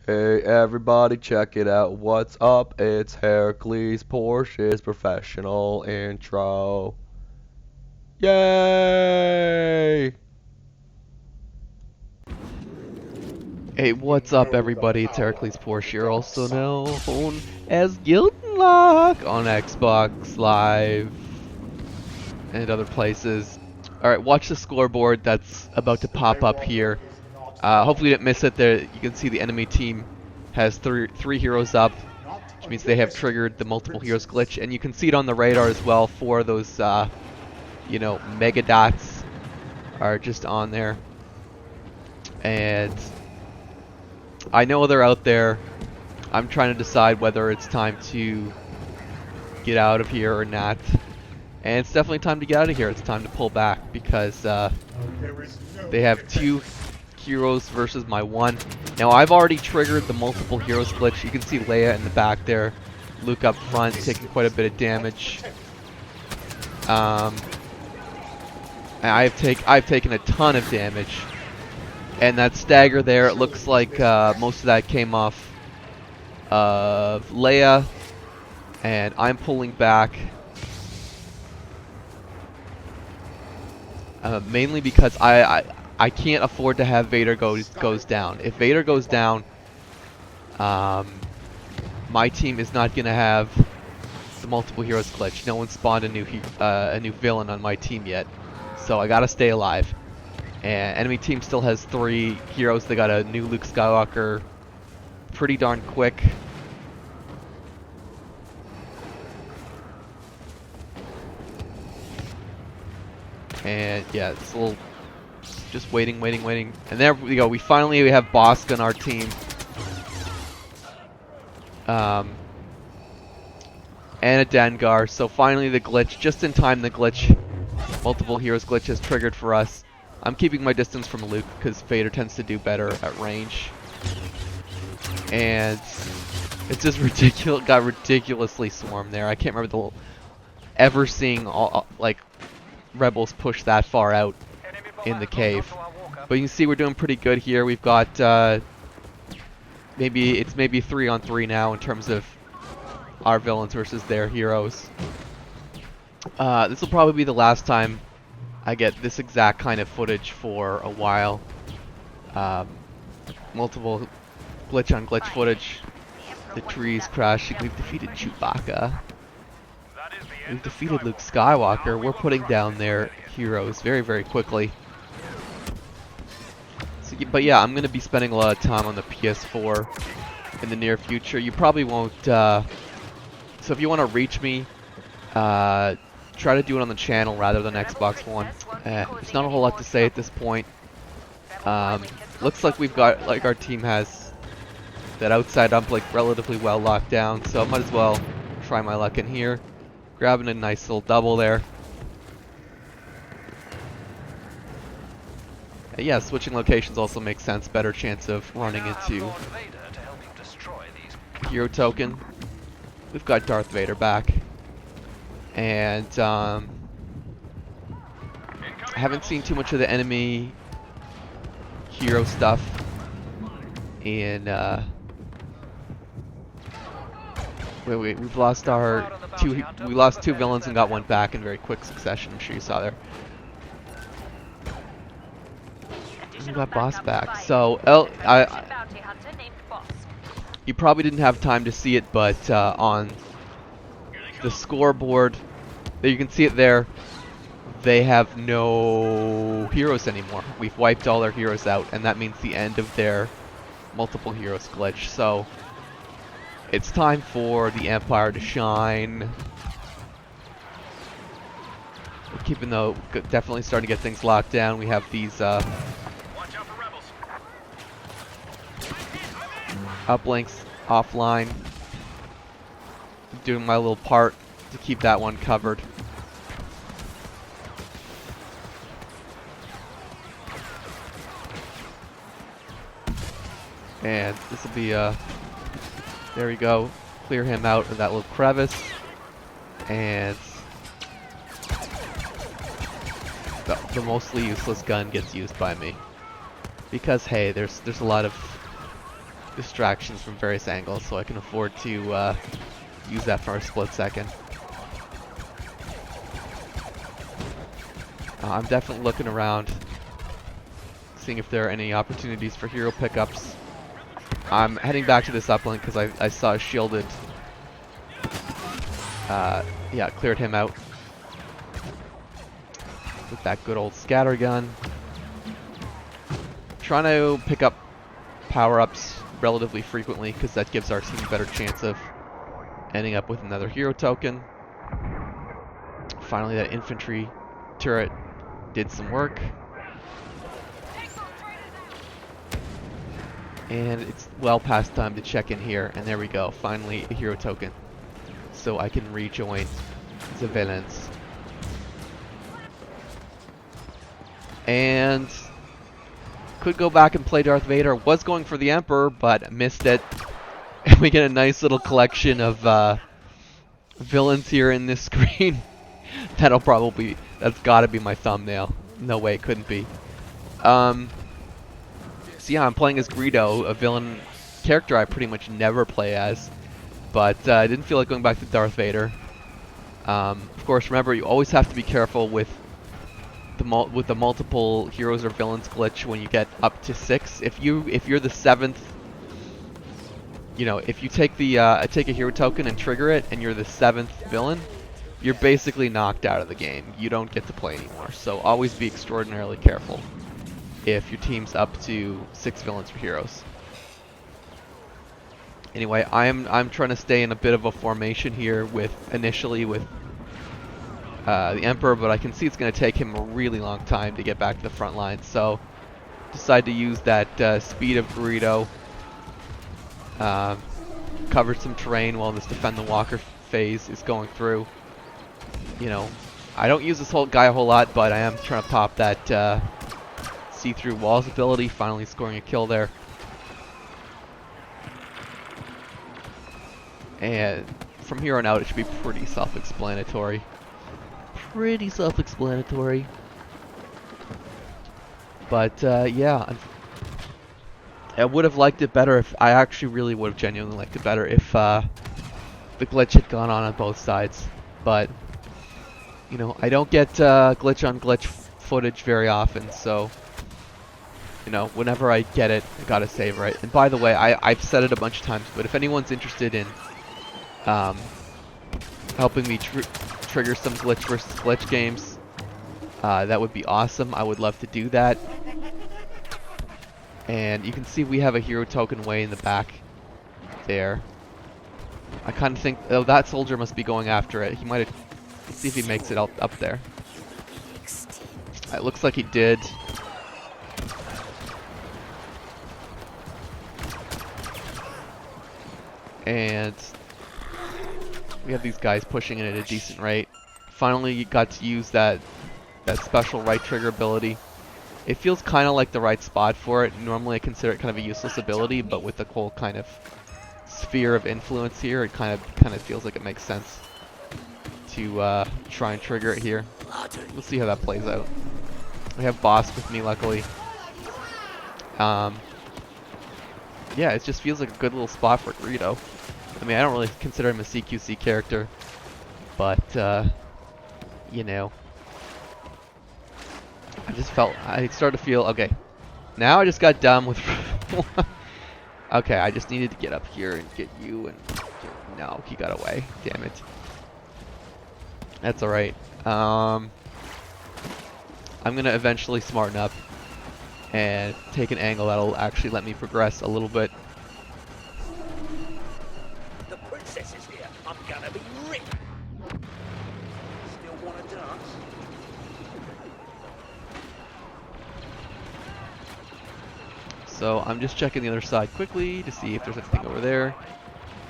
Hey everybody, check it out. What's up? It's Hercules Porsche's professional intro. Yay! Hey, what's up everybody? It's Hercules Porsche, also known as Guildenlock on Xbox Live and other places. Alright, watch the scoreboard that's about to pop up here. Hopefully you didn't miss it. There, you can see the enemy team has three heroes up, which means they have triggered the multiple heroes glitch, and you can see it on the radar as well. Four of those, mega dots are just on there, and I know they're out there. I'm trying to decide whether it's time to get out of here or not, and it's definitely time to get out of here. It's time to pull back because they have two heroes versus my one. Now I've already triggered the multiple heroes glitch. You can see Leia in the back there, Luke up front taking quite a bit of damage. And I've taken a ton of damage, and that stagger there, it looks like most of that came off of Leia, and I'm pulling back mainly because I can't afford to have Vader goes down. If Vader goes down, my team is not going to have the multiple heroes glitch. No one spawned a new villain on my team yet, so I gotta stay alive. And enemy team still has 3 heroes. They got a new Luke Skywalker, pretty darn quick. And yeah, it's a little just waiting. And there we go. We have Bosk on our team. And a Dengar. So finally the glitch, just in time the glitch, multiple heroes glitch has triggered for us. I'm keeping my distance from Luke because Vader tends to do better at range. And it's just got ridiculously swarmed there. I can't remember ever seeing like rebels push that far out in the cave. But you can see we're doing pretty good here. We've got maybe 3-on-3 now in terms of our villains versus their heroes. This will probably be the last time I get this exact kind of footage for a while. Multiple glitch on glitch footage. The trees crashing. We've defeated Chewbacca. We've defeated Luke Skywalker. We're putting down their heroes very, very quickly. So, but yeah, I'm going to be spending a lot of time on the PS4 in the near future. You probably won't... so if you want to reach me, try to do it on the channel rather than Xbox One. There's not a whole lot to say at this point. Looks like we've got, like, our team has that outside ump like relatively well locked down, so I might as well try my luck in here. Grabbing a nice little double there. Yeah, switching locations also makes sense. Better chance of running into hero token. We've got Darth Vader back. And I haven't seen too much of the enemy hero stuff in we've lost we lost 2 villains and got 1 back in very quick succession. I'm sure you saw there. We got Boss back. So you probably didn't have time to see it, but on the scoreboard, there you can see it there. They have no heroes anymore. We've wiped all their heroes out, and that means the end of their multiple heroes glitch. So it's time for the Empire to shine. Keeping though, definitely starting to get things locked down. We have these uplinks offline. Doing my little part to keep that one covered. And this will be there we go. Clear him out of that little crevice. And the mostly useless gun gets used by me. Because hey, there's a lot of distractions from various angles, so I can afford to use that for a split second. I'm definitely looking around, seeing if there are any opportunities for hero pickups. I'm heading back to this uplink because I saw shielded. Yeah, cleared him out with that good old scatter gun. Trying to pick up power-ups relatively frequently because that gives our team a better chance of ending up with another hero token. Finally, that infantry turret did some work. And it's well past time to check in here, and there we go, finally a hero token. So I can rejoin the Villians. And could go back and play Darth Vader. Was going for the Emperor, but missed it. And we get a nice little collection of villains here in this screen. That's gotta be my thumbnail. No way, it couldn't be. So yeah, I'm playing as Greedo, a villain character I pretty much never play as. But I didn't feel like going back to Darth Vader. Of course, remember, you always have to be careful with the multiple heroes or villains glitch when you get up to 6. If you're the 7th, you know, if you take a hero token and trigger it, and you're the 7th villain, you're basically knocked out of the game. You don't get to play anymore. So always be extraordinarily careful if your team's up to 6 villains or heroes. Anyway, I'm trying to stay in a bit of a formation here initially with the Emperor, but I can see it's going to take him a really long time to get back to the front line. So decide to use that speed of Greedo, cover some terrain while this defend the walker phase is going through. You know, I don't use this whole guy a whole lot, but I am trying to pop that see-through walls ability, finally scoring a kill there. And from here on out, it should be pretty self-explanatory. But yeah, I would have liked it better if I actually really would have genuinely liked it better if the glitch had gone on both sides. But you know, I don't get glitch on glitch footage very often, so you know, whenever I get it, I gotta savor it. And by the way, I've said it a bunch of times, but if anyone's interested in helping me trigger some glitch versus glitch games, that would be awesome. I would love to do that. And you can see we have a hero token way in the back there. I kind of think, oh, that soldier must be going after it. He might have. Let's see if he makes it up there. It looks like he did. And we have these guys pushing it at a decent rate. Finally, you got to use that special right trigger ability. It feels kind of like the right spot for it. Normally, I consider it kind of a useless ability, but with the whole kind of sphere of influence here, it kind of feels like it makes sense to try and trigger it here. We'll see how that plays out. We have Boss with me, luckily. Yeah, it just feels like a good little spot for Greedo. I mean, I don't really consider him a CQC character, but you know, I started to feel okay. Now I just got done with. Okay, I just needed to get up here and get you, and no, he got away. Damn it. That's all right. I'm gonna eventually smarten up and take an angle that'll actually let me progress a little bit. The princess is here. I'm gonna be rich. Still wanna dance? So I'm just checking the other side quickly to see if there's anything over there.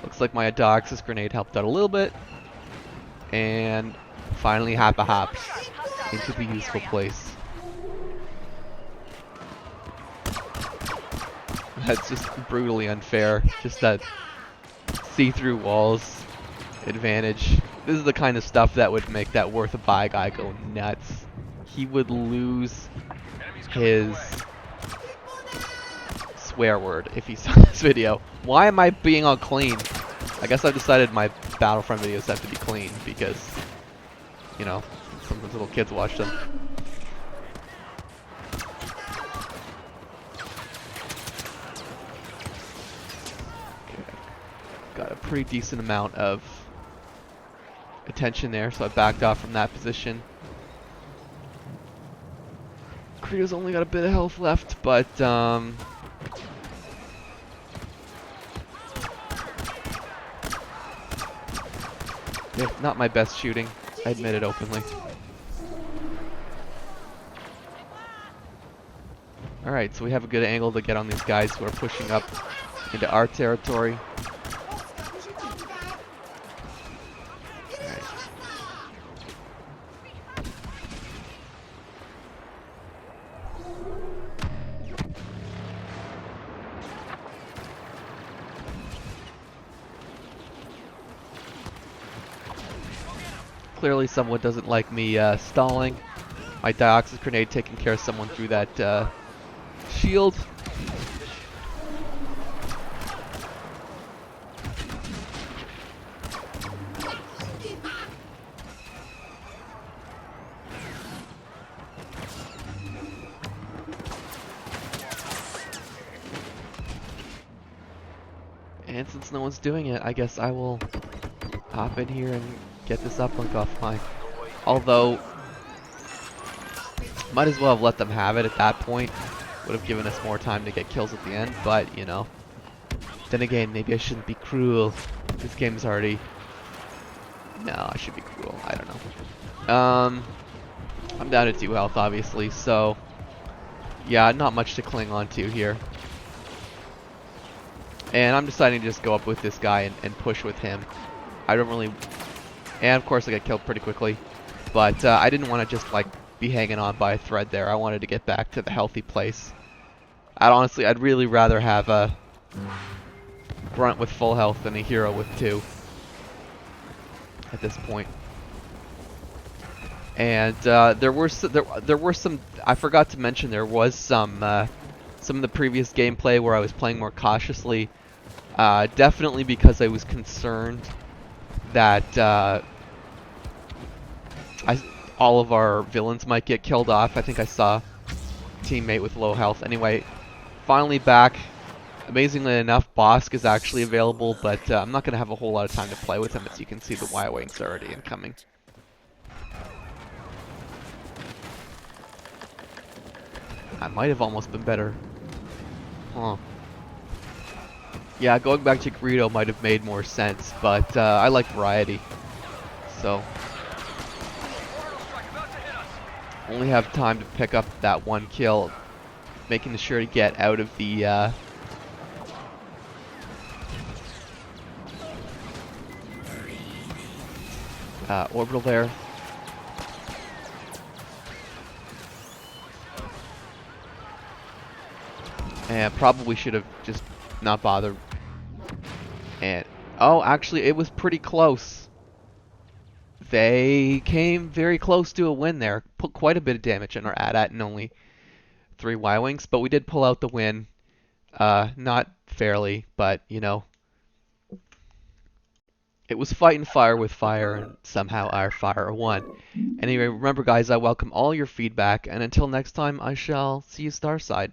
Looks like my Adoxus grenade helped out a little bit. And finally Happa hops into the useful place. That's just brutally unfair. Just that see-through walls advantage. This is the kind of stuff that would make that worth a buy guy go nuts. He would lose his swear word if he saw this video. Why am I being all clean? I guess I've decided my Battlefront videos have to be clean because, you know, sometimes little kids watch them. Okay. Got a pretty decent amount of attention there, so I backed off from that position. Credo's only got a bit of health left, but yeah, not my best shooting. I admit it openly. Alright, so we have a good angle to get on these guys who are pushing up into our territory. Clearly someone doesn't like me stalling. My Dioxis grenade taking care of someone through that shield. And since no one's doing it, I guess I will hop in here and get this uplink offline. Although, might as well have let them have it at that point. Would have given us more time to get kills at the end, but, you know. Then again, maybe I shouldn't be cruel. This game's already... No, I should be cruel. I don't know. I'm down to 2 health, obviously, so... Yeah, not much to cling on to here. And I'm deciding to just go up with this guy and push with him. I don't really... And of course I got killed pretty quickly. But I didn't want to just like be hanging on by a thread there. I wanted to get back to the healthy place. I'd really rather have a grunt with full health than a hero with 2 at this point. And there were some. I forgot to mention there was some of the previous gameplay where I was playing more cautiously. Definitely because I was concerned that all of our villains might get killed off. I think I saw a teammate with low health. Anyway, finally back. Amazingly enough, Bosk is actually available, but I'm not going to have a whole lot of time to play with him. As you can see, the Y-Wings are already incoming. I might have almost been better. Huh. Yeah, going back to Greedo might have made more sense, but I like variety. So, only have time to pick up that 1 kill, making sure to get out of the orbital there. And probably should have just not bothered. And oh, actually, it was pretty close. They came very close to a win there. Put quite a bit of damage on our AT-AT and only 3 Y-Wings, but we did pull out the win. Not fairly, but you know, it was fighting fire with fire, and somehow our fire won. Anyway, remember guys, I welcome all your feedback, and until next time, I shall see you Starside.